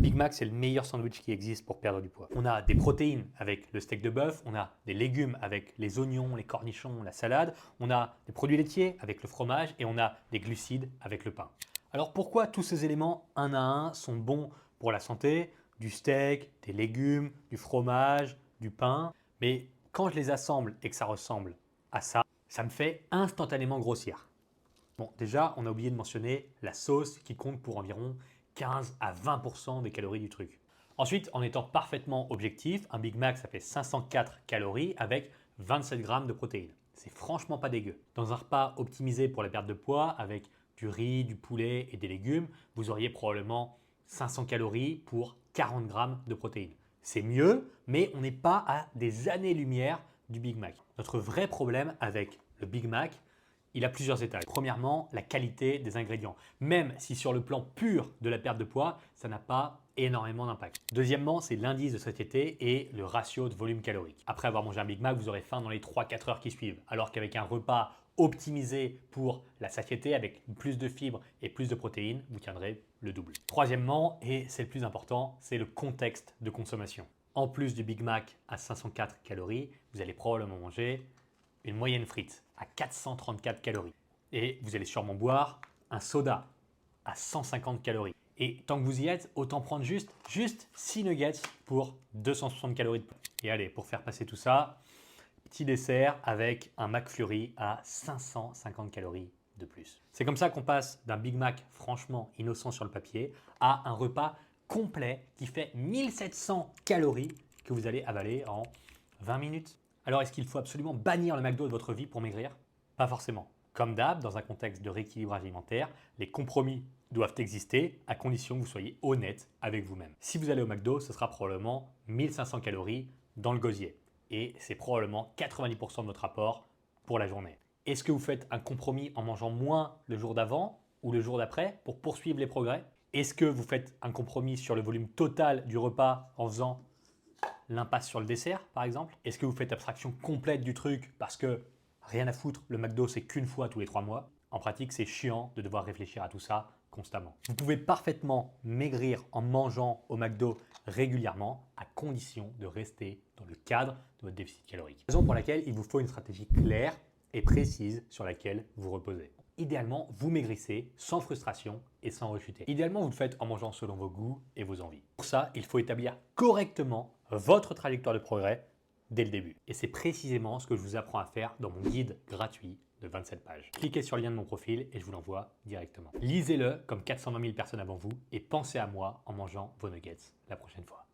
Big Mac, c'est le meilleur sandwich qui existe pour perdre du poids. On a des protéines avec le steak de bœuf, on a des légumes avec les oignons, les cornichons, la salade, on a des produits laitiers avec le fromage et on a des glucides avec le pain. Alors pourquoi tous ces éléments un à un sont bons pour la santé? Du steak, des légumes, du fromage, du pain. Mais quand je les assemble et que ça ressemble à ça, ça me fait instantanément grossir. Bon, déjà, on a oublié de mentionner la sauce qui compte pour environ 15 à 20% des calories du truc. Ensuite, en étant parfaitement objectif, un Big Mac, ça fait 504 calories avec 27 grammes de protéines. C'est franchement pas dégueu. Dans un repas optimisé pour la perte de poids, avec du riz, du poulet et des légumes, vous auriez probablement 500 calories pour 40 grammes de protéines. C'est mieux, mais on n'est pas à des années-lumière du Big Mac. Notre vrai problème avec le Big Mac, il a plusieurs étages. Premièrement, la qualité des ingrédients. Même si sur le plan pur de la perte de poids, ça n'a pas énormément d'impact. Deuxièmement, c'est l'indice de satiété et le ratio de volume calorique. Après avoir mangé un Big Mac, vous aurez faim dans les 3-4 heures qui suivent. Alors qu'avec un repas optimisé pour la satiété, avec plus de fibres et plus de protéines, vous tiendrez le double. Troisièmement, et c'est le plus important, c'est le contexte de consommation. En plus du Big Mac à 504 calories, vous allez probablement manger une moyenne frite à 434 calories. Et vous allez sûrement boire un soda à 150 calories. Et tant que vous y êtes, autant prendre juste 6 nuggets pour 260 calories de plus. Et allez, pour faire passer tout ça, petit dessert avec un McFlurry à 550 calories de plus. C'est comme ça qu'on passe d'un Big Mac franchement innocent sur le papier à un repas complet qui fait 1700 calories que vous allez avaler en 20 minutes. Alors, est-ce qu'il faut absolument bannir le McDo de votre vie pour maigrir? Pas forcément. Comme d'hab, dans un contexte de rééquilibrage alimentaire, les compromis doivent exister à condition que vous soyez honnête avec vous-même. Si vous allez au McDo, ce sera probablement 1500 calories dans le gosier. Et c'est probablement 90% de votre apport pour la journée. Est-ce que vous faites un compromis en mangeant moins le jour d'avant ou le jour d'après pour poursuivre les progrès? Est-ce que vous faites un compromis sur le volume total du repas en faisant l'impasse sur le dessert, par exemple? Est-ce que vous faites abstraction complète du truc parce que rien à foutre, le McDo c'est qu'une fois tous les 3 mois? En pratique, c'est chiant de devoir réfléchir à tout ça constamment. Vous pouvez parfaitement maigrir en mangeant au McDo régulièrement à condition de rester dans le cadre de votre déficit calorique. Raison pour laquelle il vous faut une stratégie claire et précise sur laquelle vous reposez. Idéalement, vous maigrissez sans frustration et sans rechuter. Idéalement, vous le faites en mangeant selon vos goûts et vos envies. Pour ça, il faut établir correctement votre trajectoire de progrès dès le début. Et c'est précisément ce que je vous apprends à faire dans mon guide gratuit de 27 pages. Cliquez sur le lien de mon profil et je vous l'envoie directement. Lisez-le comme 420 000 personnes avant vous et pensez à moi en mangeant vos nuggets la prochaine fois.